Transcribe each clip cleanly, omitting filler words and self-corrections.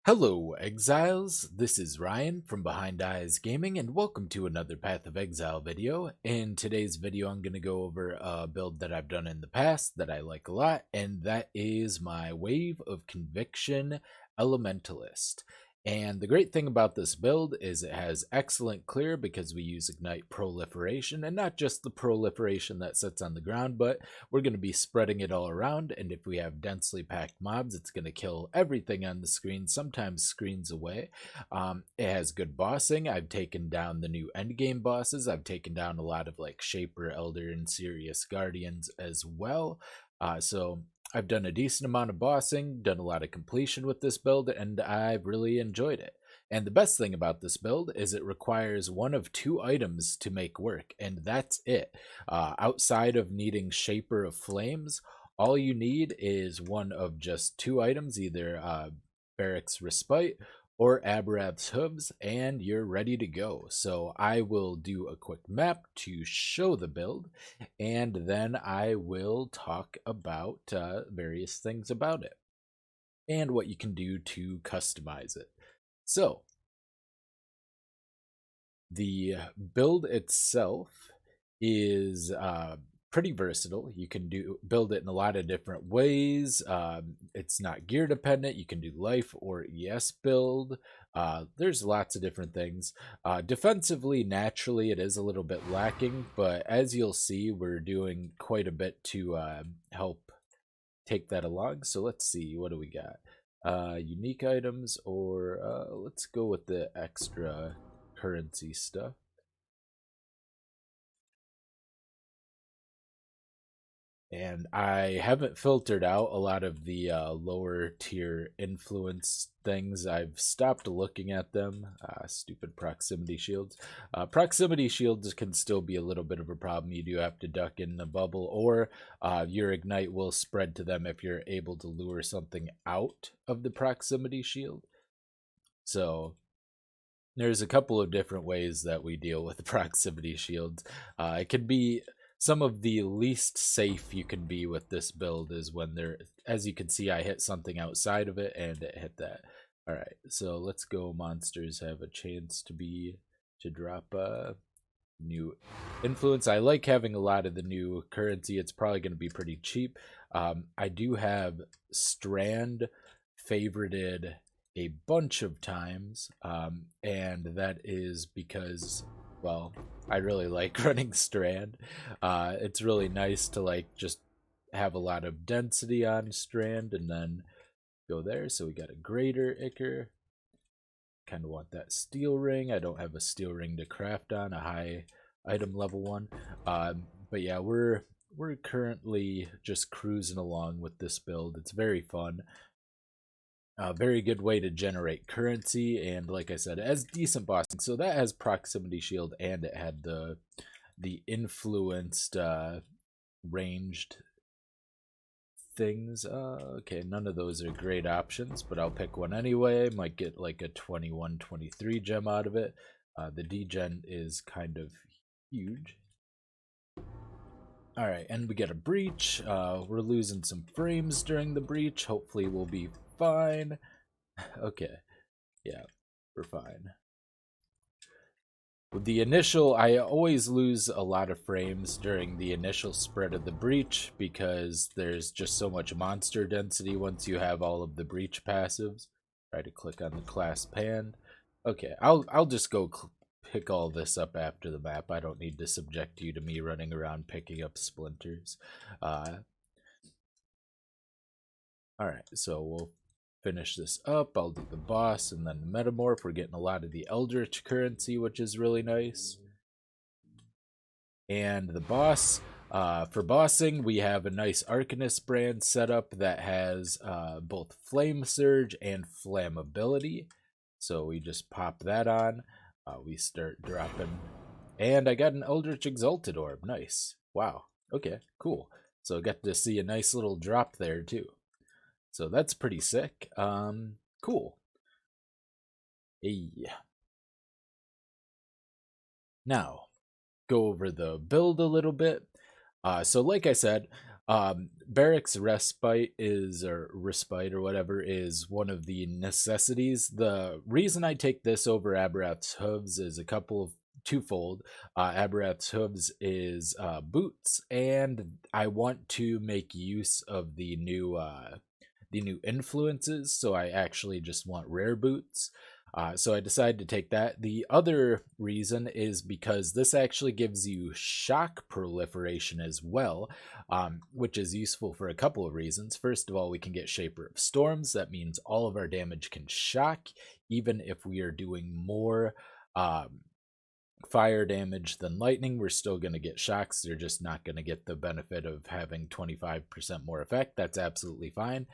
Hello, Exiles. This is Ryan from Behind Eyes Gaming, and welcome to another Path of Exile video. In today's video, I'm going to go over a build that I've done in the past that I like a lot, and that is my Wave of Conviction Elementalist. And the great thing about this build is it has excellent clear because we use Ignite Proliferation, and not just the proliferation that sits on the ground, but we're going to be spreading it all around, and if we have densely packed mobs, it's going to kill everything on the screen, sometimes screens away. It has good bossing. I've taken down the new endgame bosses. I've taken down a lot of like Shaper, Elder, and Serious Guardians as well. So I've done a decent amount of bossing, done a lot of completion with this build, and I've really enjoyed it. And the best thing about this build is it requires one of two items to make work, and that's it. Outside of needing Shaper of Flames, all you need is one of just two items, either Barrack's Respite or Abrath's Hooves, and you're ready to go. So I will do a quick map to show the build, and then I will talk about various things about it and what you can do to customize it. So the build itself is pretty versatile. You can build it in a lot of different ways. It's not gear dependent. You can do life or ES build. There's lots of different things. Defensively, naturally, it is a little bit lacking, but as you'll see, we're doing quite a bit to help take that along. So let's see, what do we got? Unique items, or let's go with the extra currency stuff. And I haven't filtered out a lot of the lower tier influence things. I've stopped looking at them. Stupid proximity shields. Proximity shields can still be a little bit of a problem. You do have to duck in the bubble, or your ignite will spread to them if you're able to lure something out of the proximity shield. So there's a couple of different ways that we deal with proximity shields. It can be some of the least safe you can be with this build is when they're, as you can see, I hit something outside of it and it hit that. All right, so let's go. Monsters have a chance to drop a new influence. I like having a lot of the new currency. It's probably going to be pretty cheap. I do have Strand favorited a bunch of times, and that is because, well, I really like running Strand. It's really nice to like just have a lot of density on Strand and then go there. So we got a greater Ichor. Kind of want that steel ring. I don't have a steel ring to craft on, a high item level one. But yeah, we're currently just cruising along with this build. It's very fun. A very good way to generate currency, and like I said, it has decent bossing. So that has proximity shield, and it had the influenced ranged things. Okay, none of those are great options, but I'll pick one anyway. Might get like a 21, 23 gem out of it. The degen is kind of huge. All right, and we get a breach. We're losing some frames during the breach. Hopefully we'll be fine. Okay, yeah, we're fine. With the initial, I always lose a lot of frames during the initial spread of the breach because there's just so much monster density once you have all of the breach passives. Try to click on the clasp hand. Okay, I'll just go pick all this up after the map. I don't need to subject you to me running around picking up splinters. Alright, so we'll finish this up. I'll do the boss and then the metamorph. We're getting a lot of the eldritch currency, which is really nice. And the boss, for bossing, we have a nice Archnemesis brand setup that has both flame surge and flammability. So we just pop that on. We start dropping, and I got an eldritch exalted orb. Nice. Wow. Okay, cool. So I got to see a nice little drop there too. So that's pretty sick. Cool. Hey. Now, go over the build a little bit. So like I said, Barrack's respite is, or respite or whatever, is one of the necessities. The reason I take this over Aberrath's hooves is a couple of twofold. Aberrath's hooves is boots, and I want to make use of the new influences, so I actually just want rare boots. So I decided to take that. The other reason is because this actually gives you shock proliferation as well, which is useful for a couple of reasons. First of all, we can get Shaper of Storms. That means all of our damage can shock, even if we are doing more fire damage than lightning. We're still going to get shocks. They're just not going to get the benefit of having 25% more effect. That's absolutely fine.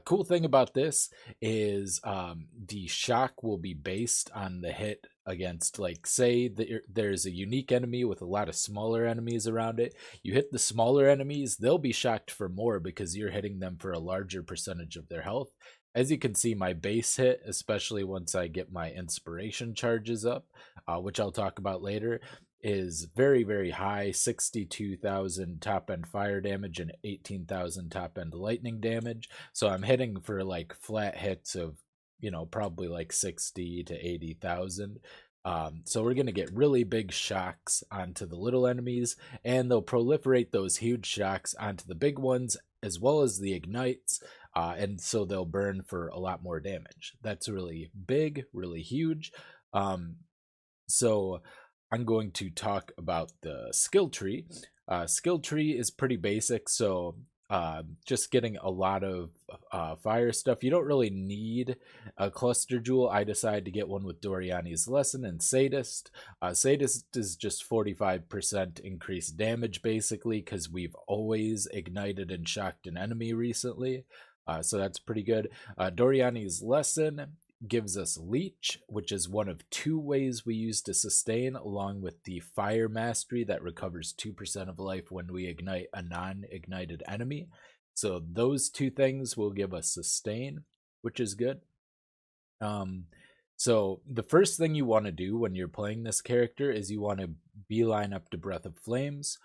Cool thing about this is the shock will be based on the hit against, like, say there's a unique enemy with a lot of smaller enemies around it. You hit the smaller enemies, they'll be shocked for more because you're hitting them for a larger percentage of their health. As you can see, my base hit, especially once I get my inspiration charges up, which I'll talk about later, is very, very high. 62,000 top end fire damage and 18,000 top end lightning damage. So I'm hitting for like flat hits of, probably like 60 to 80,000. So we're going to get really big shocks onto the little enemies, and they'll proliferate those huge shocks onto the big ones, as well as the ignites. And so they'll burn for a lot more damage. That's really big, really huge. So I'm going to talk about the skill tree. Skill tree is pretty basic, so just getting a lot of fire stuff. You don't really need a cluster jewel. I decided to get one with Doriani's Lesson and Sadist. Sadist is just 45% increased damage, basically, because we've always ignited and shocked an enemy recently. So that's pretty good. Doriani's Lesson gives us Leech, which is one of two ways we use to sustain, along with the Fire Mastery that recovers 2% of life when we ignite a non-ignited enemy. So those two things will give us sustain, which is good. So the first thing you want to do when you're playing this character is you want to beeline up to Breath of Flames,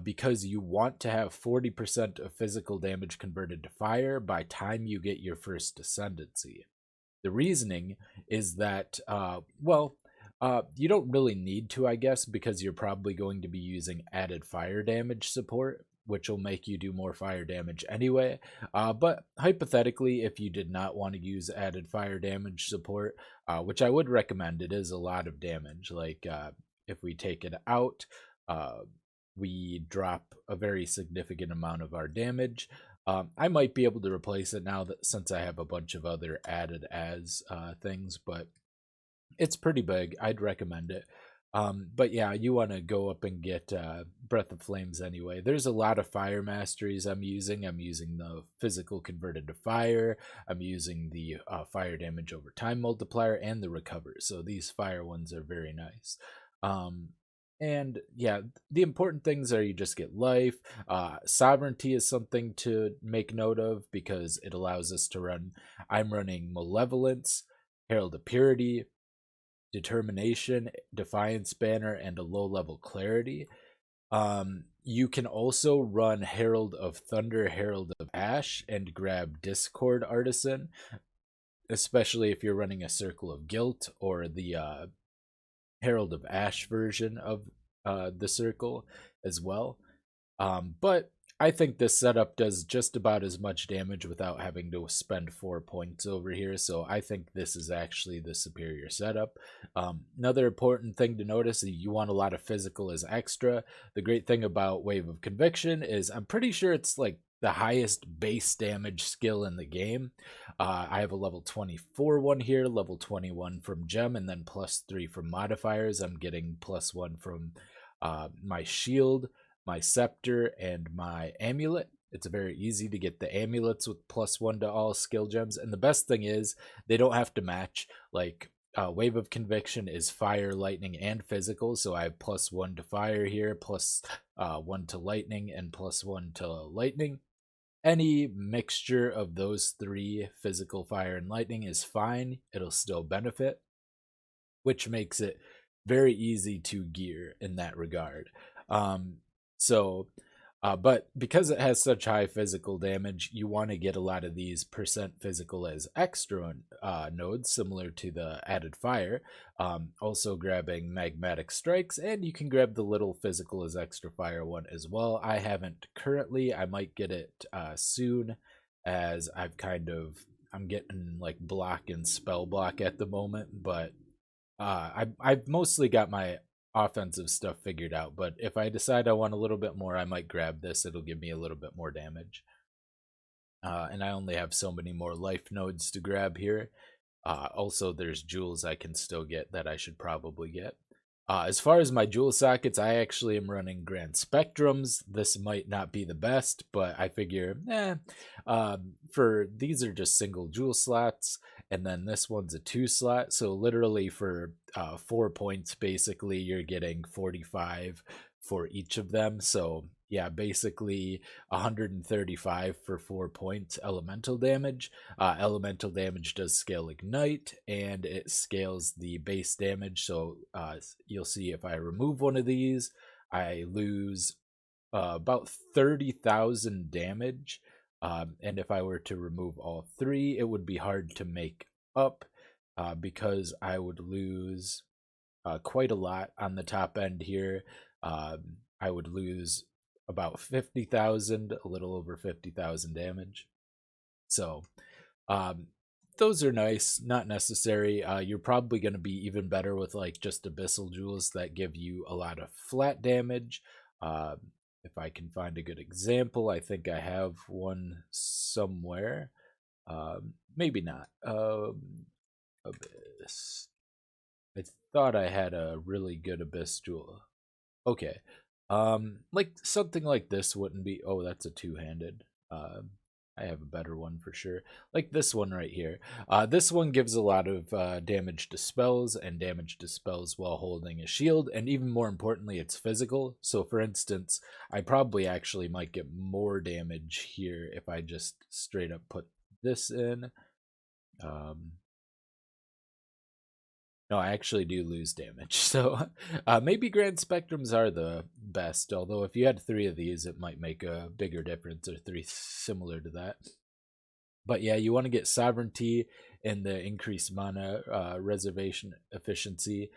because you want to have 40% of physical damage converted to fire by time you get your first Ascendancy. The reasoning is that, you don't really need to, I guess, because you're probably going to be using added fire damage support, which will make you do more fire damage anyway. But hypothetically, if you did not want to use added fire damage support, which I would recommend, it is a lot of damage. Like, if we take it out, we drop a very significant amount of our damage. I might be able to replace it now that since I have a bunch of other added as things, but it's pretty big. I'd recommend it. But yeah, you want to go up and get Breath of Flames anyway. There's a lot of fire masteries I'm using. I'm using the physical converted to fire. I'm using the fire damage over time multiplier and the recover. So these fire ones are very nice. And yeah, the important things are you just get life. Sovereignty is something to make note of because it allows us to run. I'm running Malevolence, Herald of Purity, Determination, Defiance Banner, and a low level Clarity. You can also run Herald of Thunder, Herald of Ash, and grab Discord Artisan, especially if you're running a Circle of Guilt or the Herald of Ash version of the circle as well. But I think this setup does just about as much damage without having to spend 4 points over here, so I think this is actually the superior setup. Another important thing to notice is you want a lot of physical as extra. The great thing about Wave of Conviction is I'm pretty sure it's like the highest base damage skill in the game. I have a level 24 one here, level 21 from Gem, and then +3 from modifiers. I'm getting +1 from my shield, my scepter, and my amulet. It's very easy to get the amulets with +1 to all skill gems, and the best thing is they don't have to match. Like, Wave of Conviction is fire, lightning, and physical, so I have +1 to fire here, +1 to lightning, and +1 to lightning. Any mixture of those three, physical, fire, and lightning, is fine. It'll still benefit, which makes it very easy to gear in that regard. So But because it has such high physical damage, you want to get a lot of these percent physical as extra nodes, similar to the added fire. Also grabbing magmatic strikes, and you can grab the little physical as extra fire one as well. I haven't currently. I might get it soon, as I'm getting like block and spell block at the moment, but I've mostly got my offensive stuff figured out, but if I decide I want a little bit more, I might grab this. It'll give me a little bit more damage. And I only have so many more life nodes to grab here. Also, there's jewels I can still get that I should probably get. As far as my jewel sockets, I actually am running Grand Spectrums. This might not be the best, but I figure, for these are just single jewel slots, and then this one's a 2 slot. So literally for 4 points, basically, you're getting 45 for each of them. So yeah, basically 135 for 4 points elemental damage. Elemental damage does scale Ignite, and it scales the base damage. So you'll see if I remove one of these, I lose about 30,000 damage. And if I were to remove all 3, it would be hard to make up because I would lose quite a lot on the top end here. I would lose about 50,000, a little over 50,000 damage. So those are nice, not necessary. You're probably going to be even better with like just abyssal jewels that give you a lot of flat damage. If I can find a good example, I think I have one somewhere. Maybe not. Abyss. I thought I had a really good abyss jewel. Okay. Like something like this wouldn't be. Oh, that's a two-handed. I have a better one for sure. Like this one right here. This one gives a lot of damage to spells and damage to spells while holding a shield, and even more importantly, it's physical. So, for instance, I probably actually might get more damage here if I just straight up put this in. No, I actually do lose damage. So maybe Grand Spectrums are the best. Although if you had 3 of these, it might make a bigger difference, or 3 similar to that. But yeah, you want to get Sovereignty and the increased mana reservation efficiency.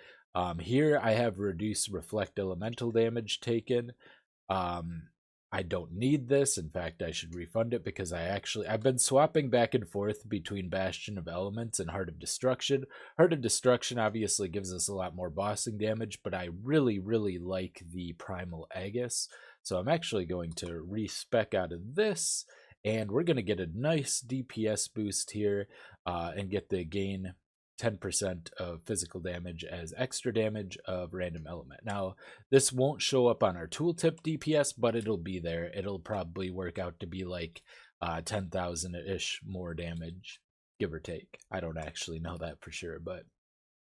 Here I have reduced Reflect Elemental damage taken. I don't need this. In fact, I should refund it because I've been swapping back and forth between Bastion of Elements and Heart of Destruction. Heart of Destruction obviously gives us a lot more bossing damage, but I really, really like the Primal Aegis. So I'm actually going to respec out of this, and we're going to get a nice DPS boost here and get the gain 10% of physical damage as extra damage of random element. Now, this won't show up on our tooltip DPS, but it'll be there. It'll probably work out to be like 10,000-ish more damage, give or take. I don't actually know that for sure, but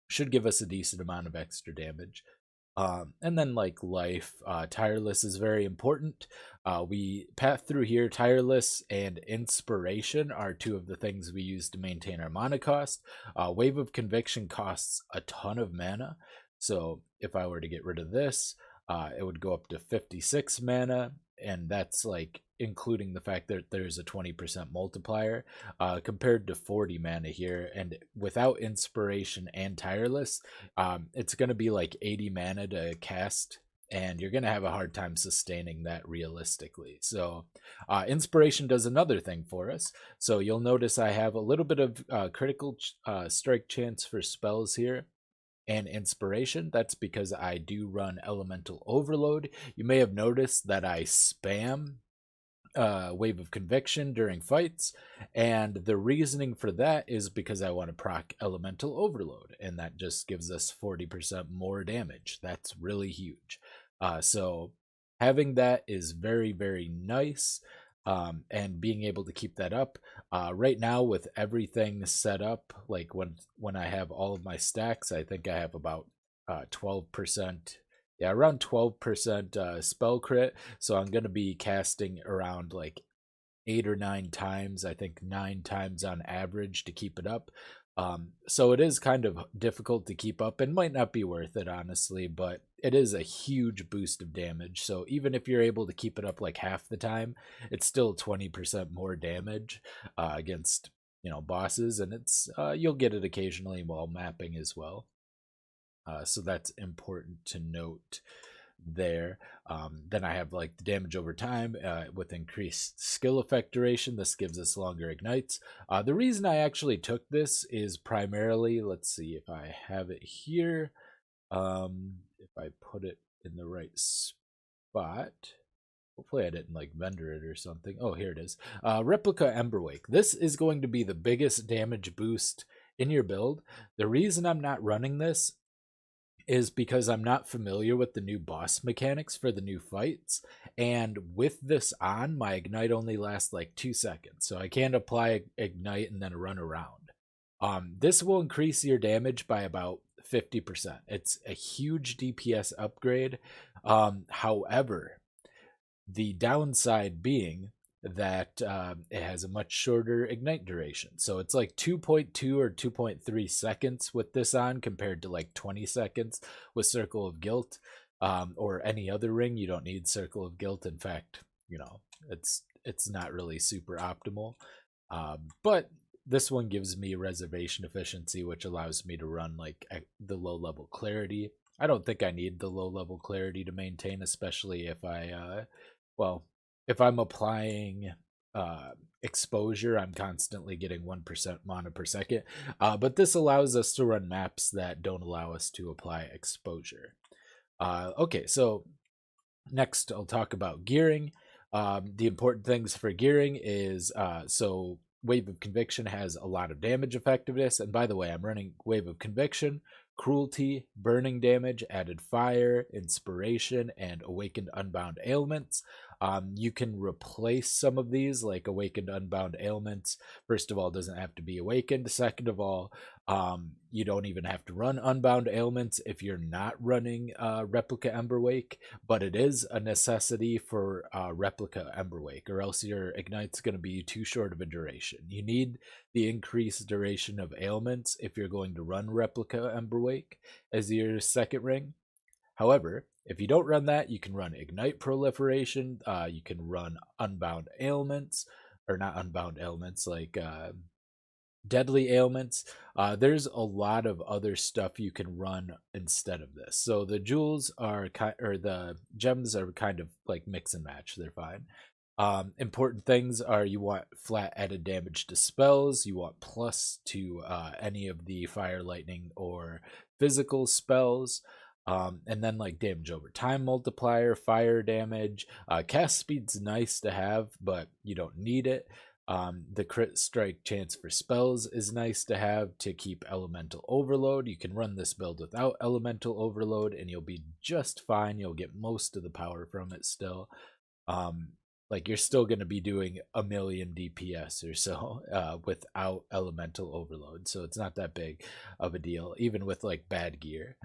should give us a decent amount of extra damage. And then like life, tireless is very important. We path through here. Tireless and inspiration are 2 of the things we use to maintain our mana cost. Wave of conviction costs a ton of mana, so if I were to get rid of this, it would go up to 56 mana, and that's like including the fact that there's a 20% multiplier compared to 40 mana here. And without inspiration and tireless, it's going to be like 80 mana to cast, and you're going to have a hard time sustaining that realistically. So inspiration does another thing for us. So you'll notice I have a little bit of critical strike chance for spells here and inspiration. That's because I do run elemental overload. You may have noticed that I spam wave of conviction during fights, and the reasoning for that is because I want to proc elemental overload, and that just gives us 40% more damage. That's really huge. So having that is very, very nice, and being able to keep that up right now with everything set up, like when I have all of my stacks, I think I have about 12%. Yeah, around 12% spell crit. So I'm going to be casting around like 8 or 9 times. I think 9 times on average to keep it up. So it is kind of difficult to keep up and might not be worth it, honestly. But it is a huge boost of damage. So even if you're able to keep it up like half the time, it's still 20% more damage against bosses, and it's you'll get it occasionally while mapping as well. So that's important to note there. Then I have like the damage over time with increased skill effect duration. This gives us longer ignites. The reason I actually took this is primarily, let's see if I have it here. If I put it in the right spot. Hopefully I didn't like vendor it or something. Oh, here it is. Replica Emberwake. This is going to be the biggest damage boost in your build. The reason I'm not running this is because I'm not familiar with the new boss mechanics for the new fights. And with this on, my ignite only lasts like 2 seconds. So I can't apply ignite and then run around. This will increase your damage by about 50%. It's a huge DPS upgrade. However, the downside being that it has a much shorter ignite duration. So it's like 2.2 or 2.3 seconds with this on compared to like 20 seconds with Circle of Guilt or any other ring. You don't need Circle of Guilt. In fact, it's not really super optimal. But this one gives me reservation efficiency, which allows me to run like the low level clarity. I don't think I need the low level clarity to maintain, especially if if I'm applying exposure, I'm constantly getting 1% mana per second. But this allows us to run maps that don't allow us to apply exposure. Okay, so next I'll talk about gearing. The important things for gearing is so Wave of Conviction has a lot of damage effectiveness. And by the way, I'm running Wave of Conviction, Cruelty, Burning Damage, Added Fire, Inspiration, and Awakened Unbound Ailments. You can replace some of these, like Awakened Unbound Ailments. First of all, it doesn't have to be awakened. Second of all, you don't even have to run Unbound Ailments if you're not running Replica Emberwake, but it is a necessity for Replica Emberwake, or else your Ignite's going to be too short of a duration. You need the increased duration of ailments if you're going to run Replica Emberwake as your second ring. However, if you don't run that, you can run Ignite Proliferation, you can run Unbound Ailments, or not Unbound Ailments, like Deadly Ailments. There's a lot of other stuff you can run instead of this. So the jewels or the gems are kind of like mix and match. They're fine. Important things are you want flat added damage to spells, you want plus to any of the fire, lightning, or physical spells. And then like damage over time multiplier, fire damage. Cast speed's nice to have, but you don't need it. The crit strike chance for spells is nice to have to keep elemental overload. You can run this build without elemental overload and you'll be just fine. You'll get most of the power from it still. Like you're still going to be doing 1,000,000 DPS or so without elemental overload. So it's not that big of a deal, even with like bad gear.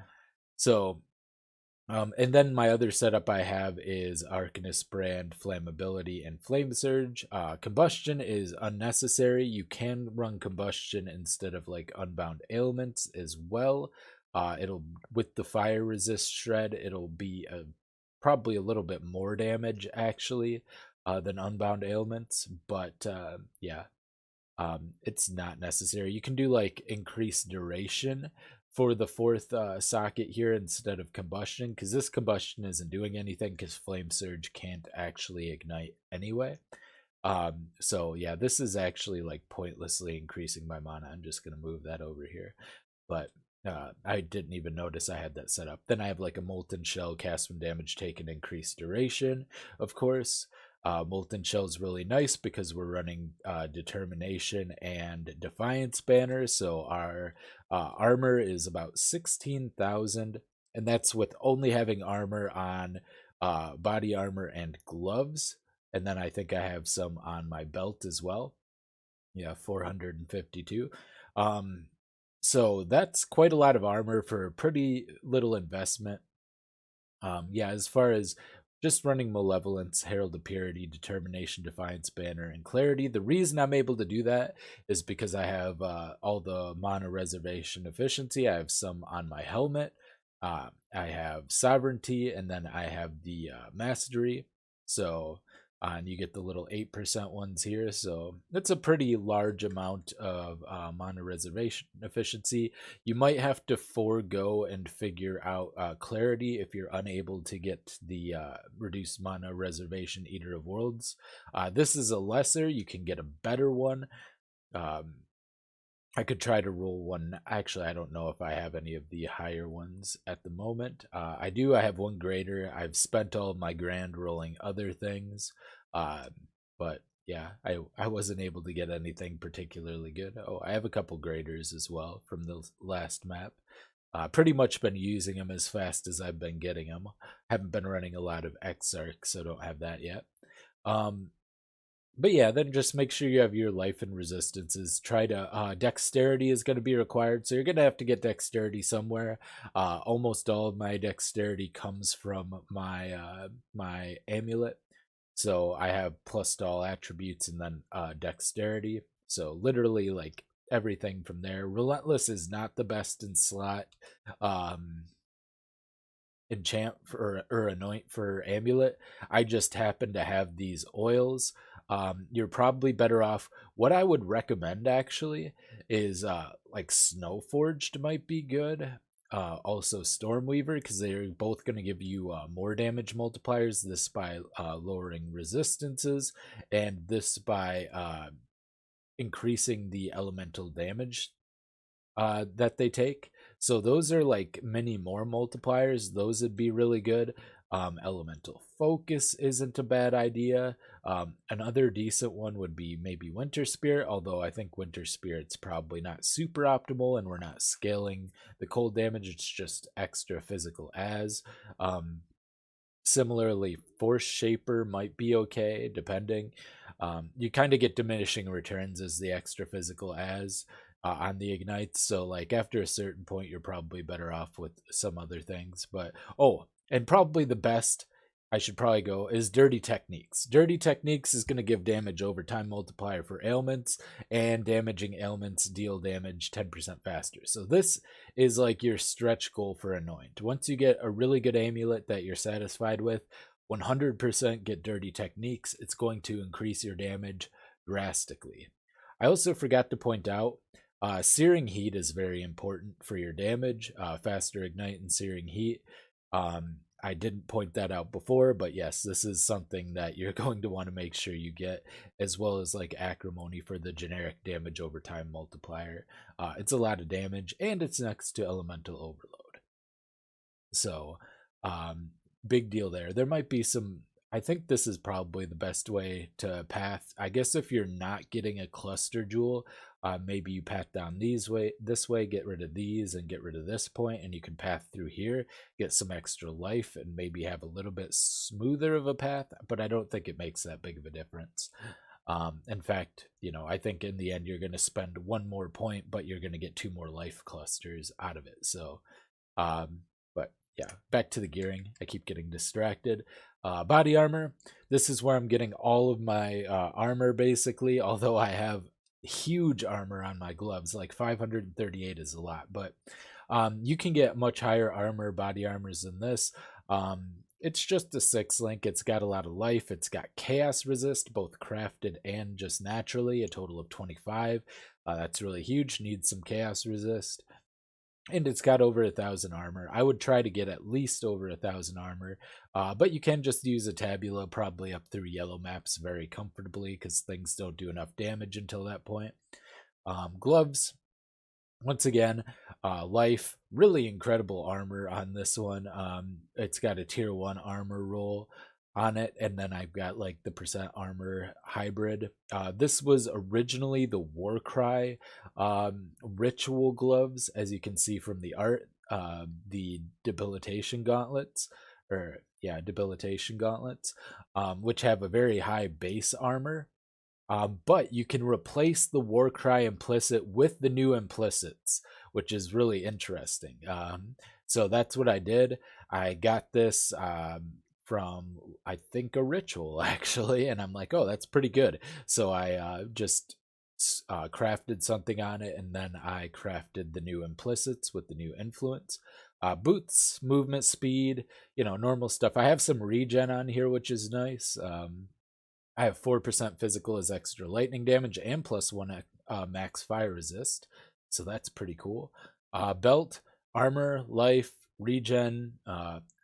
So, and then my other setup I have is Archnemesis brand flammability and flame surge. Combustion is unnecessary. You can run combustion instead of like unbound ailments as well. It'll with the fire resist shred, it'll be probably a little bit more damage actually than unbound ailments, but yeah. It's not necessary. You can do like increased duration for the fourth socket here instead of combustion, because this combustion isn't doing anything because flame surge can't actually ignite anyway. So yeah, this is actually like pointlessly increasing my mana. I'm just gonna move that over here, but I didn't even notice I had that set up. Then I have like a molten shell, cast when damage taken, increased duration, of course. Molten Shell is really nice because we're running Determination and Defiance banners, so our armor is about 16,000, and that's with only having armor on body armor and gloves, and then I think I have some on my belt as well. Yeah, 452. So that's quite a lot of armor for pretty little investment. Yeah, as far as just running Malevolence, Herald of Purity, Determination, Defiance, Banner, and Clarity. The reason I'm able to do that is because I have all the mana reservation efficiency. I have some on my helmet. I have sovereignty, and then I have the mastery. So, and you get the little 8% ones here. So that's a pretty large amount of mana reservation efficiency. You might have to forego and figure out clarity if you're unable to get the reduced mana reservation Eater of Worlds. This is a lesser. You can get a better one. I could try to roll one. Actually, I don't know if I have any of the higher ones at the moment. I do. I have one greater. I've spent all of my grand rolling other things. Uh, but yeah, I wasn't able to get anything particularly good. Oh, I have a couple graders as well from the last map. Pretty much been using them as fast as I've been getting them. Haven't been running a lot of Exarch, so don't have that yet. Um, but yeah, then just make sure you have your life and resistances. Try to dexterity is going to be required, so you're going to have to get dexterity somewhere. Almost all of my dexterity comes from my amulet, so I have plus to all attributes and then dexterity. So literally like everything from there. Relentless is not the best in slot. Um, enchant for or anoint for amulet. I just happen to have these oils. You're probably better off. What I would recommend actually is like Snowforged might be good. Also Stormweaver, because they're both going to give you more damage multipliers. This by lowering resistances, and this by increasing the elemental damage that they take. So those are like many more multipliers. Those would be really good. Elemental focus isn't a bad idea. Another decent one would be maybe Winter Spirit, although I think Winter Spirit's probably not super optimal, and we're not scaling the cold damage. It's just extra physical as. Similarly, Force Shaper might be okay, depending. You kind of get diminishing returns as the extra physical as on the ignites. So, like, after a certain point, you're probably better off with some other things. But, oh, and probably the best I should probably go is Dirty Techniques. Dirty Techniques is going to give damage over time multiplier for ailments, and damaging ailments deal damage 10% faster. So, this is like your stretch goal for Anoint. Once you get a really good amulet that you're satisfied with, 100% get Dirty Techniques. It's going to increase your damage drastically. I also forgot to point out Searing Heat is very important for your damage. Faster Ignite and Searing Heat. I didn't point that out before, but yes, this is something that you're going to want to make sure you get, as well as like Acrimony for the generic damage over time multiplier. It's a lot of damage, and it's next to Elemental Overload. So, big deal there. There might be some. I think this is probably the best way to path. I guess if you're not getting a cluster jewel, maybe you path down this way, get rid of these, and get rid of this point, and you can path through here, get some extra life, and maybe have a little bit smoother of a path. But I don't think it makes that big of a difference. In fact, I think in the end you're going to spend one more point, but you're going to get 2 more life clusters out of it. So, but yeah, back to the gearing. I keep getting distracted. Body armor. This is where I'm getting all of my armor basically, although I have huge armor on my gloves. Like 538 is a lot, but you can get much higher armor, body armors than this. It's just a 6 link. It's got a lot of life. It's got chaos resist, both crafted and just naturally, a total of 25. That's really huge. Needs some chaos resist. And it's got over 1,000 armor. I would try to get at least over 1,000 armor, but you can just use a tabula probably up through yellow maps very comfortably because things don't do enough damage until that point. Gloves, once again, life, really incredible armor on this one. It's got a tier 1 armor roll on it, and then I've got like the percent armor hybrid. This was originally the Warcry ritual gloves, as you can see from the art. The debilitation gauntlets, which have a very high base armor. But you can replace the Warcry implicit with the new implicits, which is really interesting. So that's what I did. I got this from, I think, a ritual actually, and I'm like, oh, that's pretty good. So I just crafted something on it, and then I crafted the new implicits with the new influence. Boots, movement speed, normal stuff. I have some regen on here, which is nice. I have 4% physical as extra lightning damage and plus one max fire resist. So that's pretty cool. Belt, armor, life, regen,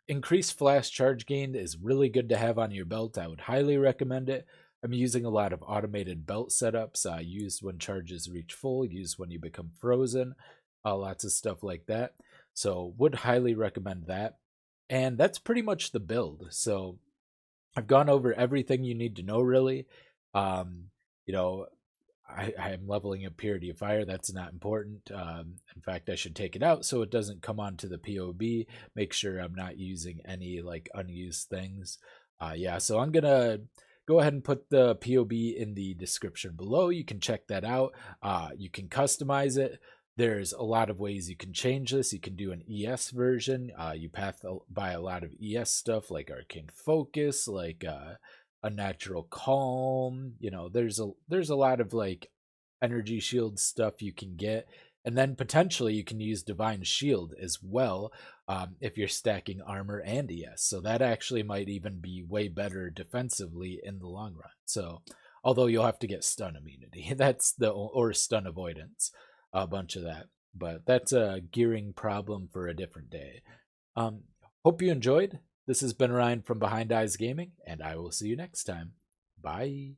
increased flash charge gain is really good to have on your belt. I would highly recommend it. I'm using a lot of automated belt setups, used when charges reach full, used when you become frozen, lots of stuff like that. So would highly recommend that. And that's pretty much the build. So I've gone over everything you need to know, really. Um, you know, I'm leveling up Purity of Fire. That's not important. In fact, I should take it out so it doesn't come onto the POB. Make sure I'm not using any like unused things. Yeah, so I'm gonna go ahead and put the POB in the description below. You can check that out. You can customize it. There's a lot of ways you can change this. You can do an ES version. You path by a lot of ES stuff like Arcane Focus, like a natural calm. There's a lot of like energy shield stuff you can get, and then potentially you can use Divine Shield as well, if you're stacking armor and ES. So that actually might even be way better defensively in the long run. So although you'll have to get stun immunity, that's the or stun avoidance, a bunch of that. But that's a gearing problem for a different day. Um, Hope you enjoyed. This has been Ryan from Behind Eyes Gaming, and I will see you next time. Bye.